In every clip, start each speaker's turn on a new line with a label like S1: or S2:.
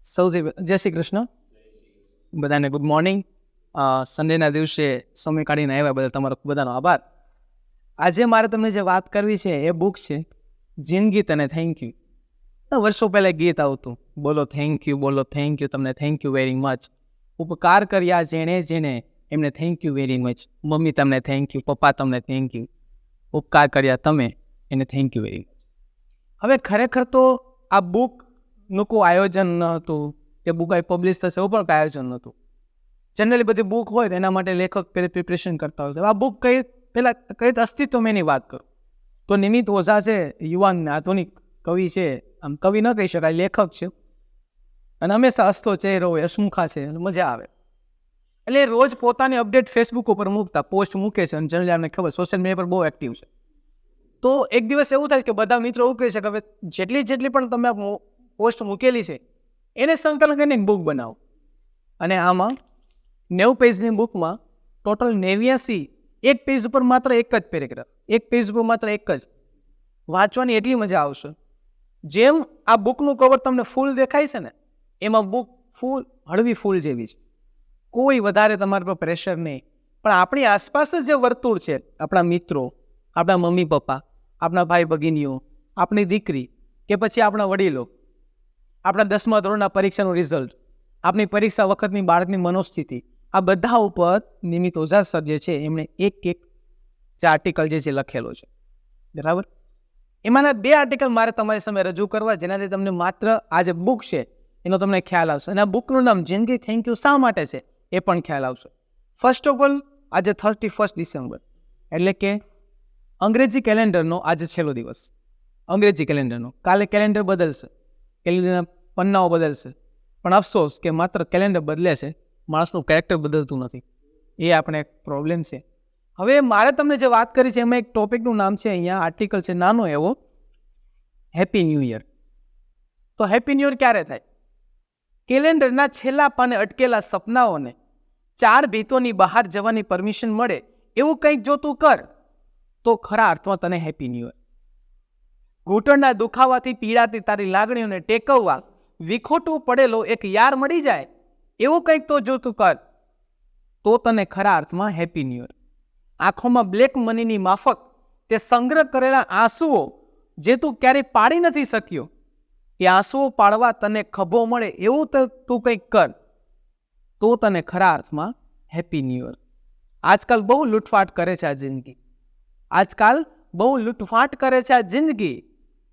S1: સૌથી જય શ્રી કૃષ્ણ બધાને. Good morning. સન્ડેના દિવસે સમય કાઢીને આવ્યા બદલ તમારો બધાનો આભાર. આજે મારે તમને જે વાત કરવી છે એ બુક છે જિંદગી તને થેન્ક યુ. વર્ષો પહેલાં ગીત આવતું, બોલો થેન્ક યુ તમને થેન્ક યુ વેરી મચ. ઉપકાર કર્યા જેણે જેણે એમને thank you very much. Mummy તમને થેન્ક યુ, પપ્પા તમને થેન્ક યુ. ઉપકાર કર્યા તમે એને થેન્ક યુ વેરી મચ. હવે ખરેખર તો આ બુકનું કોઈ આયોજન ન હતું કે બુક આ પબ્લિશ થશે એવું પણ કોઈ આયોજન નહોતું. જનરલી બધી બુક હોય તો એના માટે લેખક પહેલાં પ્રિપરેશન કરતા હોય છે. આ બુક કઈ અસ્તિત્વમાં એની વાત કરું તો નિમિત્ત ઓઝા છે, યુવાન આધુનિક કવિ છે. આમ કવિ ન કહી શકાય, લેખક છે. અને હંમેશા હસતો ચહેરો હોય, હસમુખા છે, મજા આવે. એટલે રોજ પોતાની અપડેટ ફેસબુક ઉપર મૂકતા, પોસ્ટ મૂકે છે. અને જનરલી આપણે ખબર સોશિયલ મીડિયા પર બહુ એક્ટિવ છે. તો એક દિવસ એવું થાય કે બધા મિત્રો એવું કહે છે કે હવે જેટલી પણ તમે પોસ્ટ મૂકેલી છે એને સંકલન કરીને બુક બનાવો. અને આમાં 90 પેજની બુકમાં ટોટલ 89, એક પેજ ઉપર માત્ર એક જ પેરેગ્રાફ, એક પેજ ઉપર માત્ર એક જ. વાંચવાની એટલી મજા આવશે. જેમ આ બુકનું કવર તમને ફૂલ દેખાય છે ને, એમાં બુક ફૂલ હળવી ફૂલ જેવી છે. કોઈ વધારે તમારા પર પ્રેશર નહીં. પણ આપણી આસપાસ જે વર્તુળ છે, આપણા મિત્રો, આપણા મમ્મી પપ્પા, આપણા ભાઈ ભગીનીઓ, આપણી દીકરી કે પછી આપણા વડીલો, આપણા 10મા ધોરણના પરીક્ષાનું રિઝલ્ટ, આપણી પરીક્ષા વખતની બાળકની મનોસ્થિતિ, આ બધા ઉપર નિમિત્ત ઓઝા સર જે છે એમણે એક જે આર્ટિકલ જે લખેલો છે, બરાબર. એમાંના 2 આર્ટિકલ મારે તમારી સામે રજૂ કરવા, જેનાથી તમને માત્ર આ જે બુક છે એનો તમને ખ્યાલ આવશે. અને આ બુકનું નામ જિંદગી થેન્ક યુ શા માટે છે એ પણ ખ્યાલ આવશે. ફર્સ્ટ ઓફ ઓલ, આજે 31 ડિસેમ્બર એટલે કે અંગ્રેજી કેલેન્ડરનો આજે છેલ્લો દિવસ. અંગ્રેજી કેલેન્ડરનો કાલે કેલેન્ડર બદલશે, કેલેન્ડરના પન્નાઓ બદલશે. પણ અફસોસ કે માત્ર કેલેન્ડર બદલે છે, માણસનું કેરેક્ટર બદલતું નથી. એ આપણે એક પ્રોબ્લેમ છે. હવે મારે તમને જે વાત કરી છે એમાં એક ટોપિકનું નામ છે, અહીંયા આર્ટિકલ છે નાનો એવો, હેપી ન્યૂ યર. તો હેપી ન્યૂ યર ક્યારે થાય? કેલેન્ડરના છેલ્લા પાને અટકેલા સપનાઓને 4 ભીતોની બહાર જવાની પરમિશન મળે એવું કંઈક જો તું કર તો ખરા અર્થમાં તને હેપી ન્યૂ યર. ઘૂંટણના દુખાવાથી પીડાતી તારી લાગણીઓને ટેકવવા વિખોટું પડેલો એક યાર મળી જાય એવું કંઈક તો જો તું કર તો તને ખરા અર્થમાં હેપી ન્યૂ યર. આંખોમાં બ્લેક મનીની માફક તે સંગ્રહ કરેલા આંસુઓ જે તું ક્યારેય પાડી નથી શક્યો, એ આંસુઓ પાડવા તને ખભો મળે એવું તું કંઈક કર તો તને ખરા અર્થમાં હેપી ન્યૂ યર. આજકાલ બહુ લૂંટફાટ કરે છે આ જિંદગી.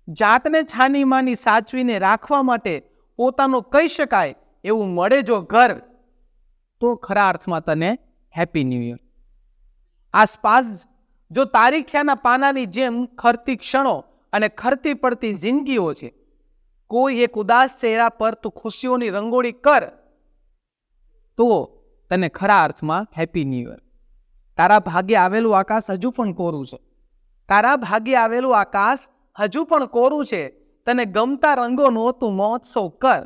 S1: જાતને છાની માની સાચવીને રાખવા માટે પોતાનું કહી શકાય એવું મળે જો ઘર તો ખરા અર્થમાં તને હેપી ન્યૂ યર. આસપાસ જો તારીખ્યાના પાનાની જેમ ખરતી ક્ષણો અને ખરતી પડતી જિંદગીઓ છે, કોઈ એક ઉદાસ ચહેરા પર તું ખુશીઓની રંગોળી કર તો તને ખરા અર્થમાં હેપી ન્યૂ યર. તારા ભાગ્યે આવેલું આકાશ હજુ પણ કોરું છે, તને ગમતા રંગોનો તું મહોત્સવ કર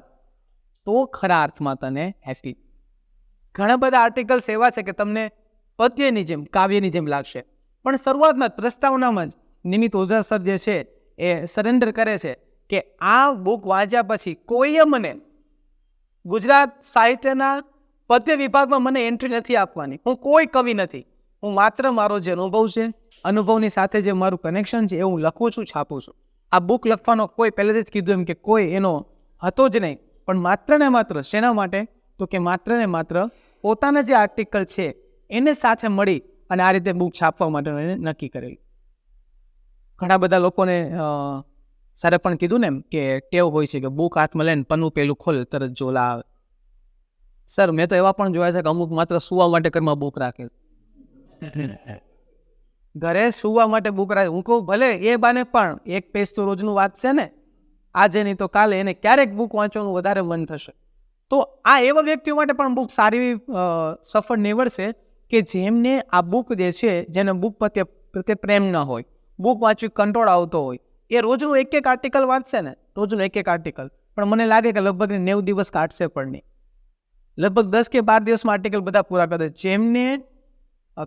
S1: તો ખરા અર્થમાં તને હેપી. ઘણા બધા આર્ટિકલ્સ એવા છે કે તમને પદ્યની જેમ, કાવ્યની જેમ લાગશે. પણ શરૂઆતમાં પ્રસ્તાવનામાં જ નિમિત્ત ઓઝા સર જે છે એ સરેન્ડર કરે છે કે આ બુક વાંચ્યા પછી કોઈએ મને ગુજરાત સાહિત્યના પદ્ય વિભાગમાં મને એન્ટ્રી નથી આપવાની. હું કોઈ કવિ નથી. હું માત્ર મારો જે અનુભવ છે, અનુભવની સાથે જે મારું કનેક્શન છે એ હું લખું છું, છાપું છું. આ બુક લખવાનો કોઈ પહેલેથી જ કીધું એમ કે કોઈ એનો હતો જ નહીં. પણ માત્ર ને માત્ર શેના માટે? તો કે માત્ર ને માત્ર પોતાના જે આર્ટિકલ છે એને સાથે મળી અને આ રીતે બુક છાપવા માટે નક્કી કરેલું. ઘણા બધા લોકોને સારે પણ કીધું ને એમ કે ટેવ હોય છે કે બુક હાથમાં લઈને પન્નું પેલું ખોલે તરત જોલા આવે. સર મેં તો એવા પણ જોયા છે કે અમુક માત્ર સુવા માટે ઘરમાં બુક રાખે, ઘરે સુવા માટે બુક રાખે. હું કહું ભલે એ બાને પણ એક પેજ તો રોજનું વાંચશે ને, આજે નહીં તો કાલે એને ક્યારેક બુક વાંચવાનું વધારે મન થશે. તો આ એવા વ્યક્તિઓ માટે પણ બુક સારી સફળ નીવડશે કે જેમને આ બુક જે છે, જેને બુક પ્રત્યે પ્રેમ ન હોય, બુક વાંચવી કંટ્રોલ આવતો હોય, એ રોજનું એક આર્ટિકલ વાંચશે ને, રોજનું એક આર્ટિકલ. પણ મને લાગે કે લગભગ 90 દિવસ કાઢશે પણ નહીં. લગભગ 10 કે 12 દિવસમાં આર્ટિકલ બધા પૂરા કરે. જેમને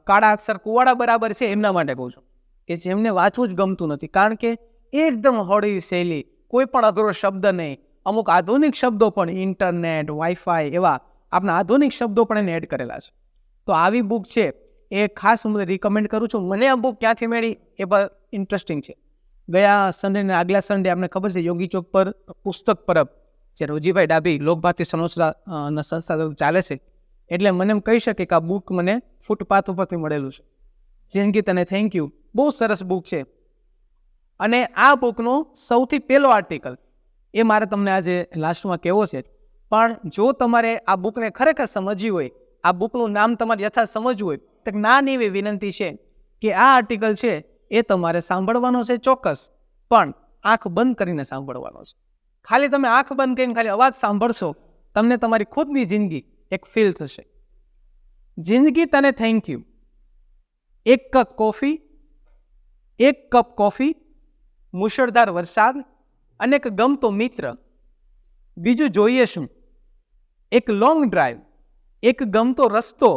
S1: કાળા અક્ષર કુવાડા બરાબર છે એમના માટે કહું છું કે જેમને વાંચવું જ ગમતું નથી. કારણ કે એકદમ હળવી શૈલી, કોઈ પણ અઘરો શબ્દ નહીં, અમુક આધુનિક શબ્દો પણ, ઇન્ટરનેટ, વાઈફાઈ, એવા આપણા આધુનિક શબ્દો પણ એને એડ કરેલા છે. તો આવી બુક છે એ ખાસ હું રિકમેન્ડ કરું છું. મને આ બુક ક્યાંથી મળી એ પણ ઇન્ટરેસ્ટિંગ છે. ગયા સન્ડે ને આગલા સન્ડે આપણે ખબર છે યોગી ચોક પર પુસ્તક પરબ જે રોજીભાઈ ડાભી લોકભારતી સનોસરા સંસ્થા ચાલે છે, એટલે મને એમ કહી શકે કે આ બુક મને ફૂટપાથ ઉપરથી મળેલું છે. જિંદગી તને થેન્ક યુ, બહુ સરસ બુક છે. અને આ બુકનો સૌથી પહેલો આર્ટિકલ એ મારે તમને આજે લાસ્ટમાં કહેવો છે. પણ જો તમારે આ બુકને ખરેખર સમજવી હોય, આ બુકનું નામ તમારે યથાર્થ સમજવું હોય, તો નાની એવી વિનંતી છે કે આ આર્ટિકલ છે એ તમારે સાંભળવાનો છે ચોક્કસ, પણ આંખ બંધ કરીને સાંભળવાનો છે. ખાલી તમે આંખ બંધ કરીને ખાલી અવાજ સાંભળશો, તમને તમારી ખુદની જિંદગી એક ફીલ થશે. જિંદગી તને થેન્ક યુ. એક કપ કોફી, મુશળધાર વરસાદ અને એક ગમતો મિત્ર. બીજું જોઈએ શું? એક લોંગ ડ્રાઈવ, એક ગમતો રસ્તો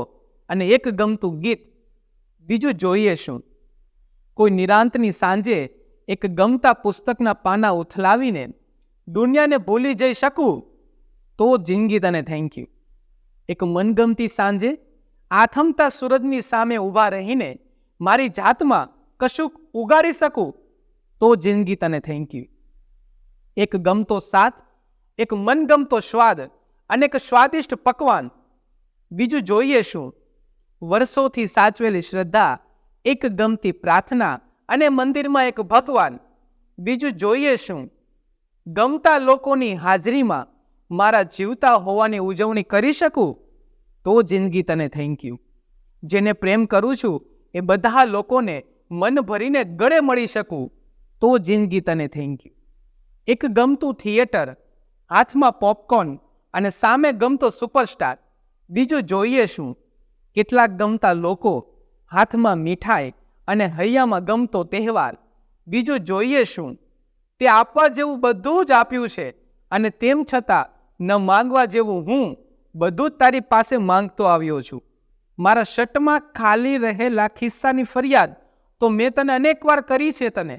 S1: અને એક ગમતું ગીત. બીજું જોઈએ શું? કોઈ નિરાંતની સાંજે એક ગમતા પુસ્તકના પાના ઉથલાવીને દુનિયાને ભૂલી જઈ શકું, તો જિંદગી તને થેન્ક યુ. એક મનગમતી સાંજે આથમતા સૂરજની સામે ઊભા રહીને મારી જાતમાં કશુંક ઉગાડી શકું, તો જિંદગી તને થેન્ક યુ. એક ગમતો સાથ, એક મનગમતો સ્વાદ અને એક સ્વાદિષ્ટ પકવાન. બીજું જોઈએ શું? વર્ષોથી સાચવેલી શ્રદ્ધા, એક ગમતી પ્રાર્થના અને મંદિરમાં એક ભગવાન. બીજું જોઈએ શું? ગમતા લોકોની હાજરીમાં મારા જીવતા હોવાની ઉજવણી કરી શકું, તો જિંદગી તને થેન્ક યુ. જેને પ્રેમ કરું છું એ બધા લોકોને મન ભરીને ગળે મળી શકું, તો જિંદગી તને થેન્ક યુ. એક ગમતું થિયેટર, હાથમાં પોપકોર્ન અને સામે ગમતો સુપરસ્ટાર. બીજું જોઈએ શું? કેટલાક ગમતા લોકો, હાથમાં મીઠાઈ અને હૈયામાં ગમતો તહેવાર. બીજું જોઈએ શું? તે આપવા જેવું બધું જ આપ્યું છે અને તેમ છતાં ન માંગવા જેવું હું બધું જ તારી પાસે માંગતો આવ્યો છું. મારા શર્ટમાં ખાલી રહેલા ખિસ્સાની ફરિયાદ તો મેં તને અનેક વાર કરી છે તને,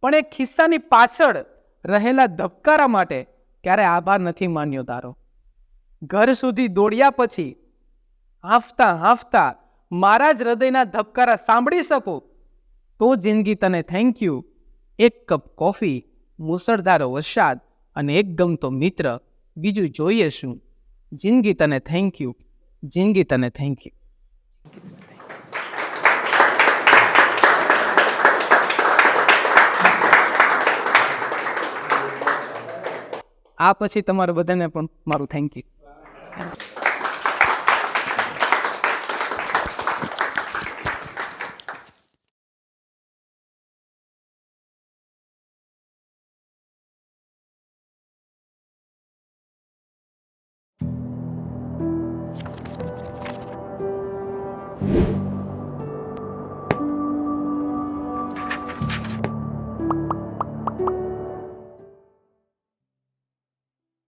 S1: પણ એ ખિસ્સાની પાછળ રહેલા ધબકારા માટે ક્યારે આભાર નથી માન્યો તારો. ઘર સુધી દોડ્યા પછી હાંફતા હાંફતા મારા જ હૃદયના ધબકારા સાંભળી શકું, તો જિંદગી તને થેન્ક યુ. એક કપ કોફી, મુસળધાર વરસાદ અને એક ગમતો મિત્ર. બીજું જોઈએ શું? જિંદગી તને થેન્ક યુ. જિંદગી તને થેન્ક યુ. આ પછી તમારા બધાને પણ મારું થેન્ક યુ.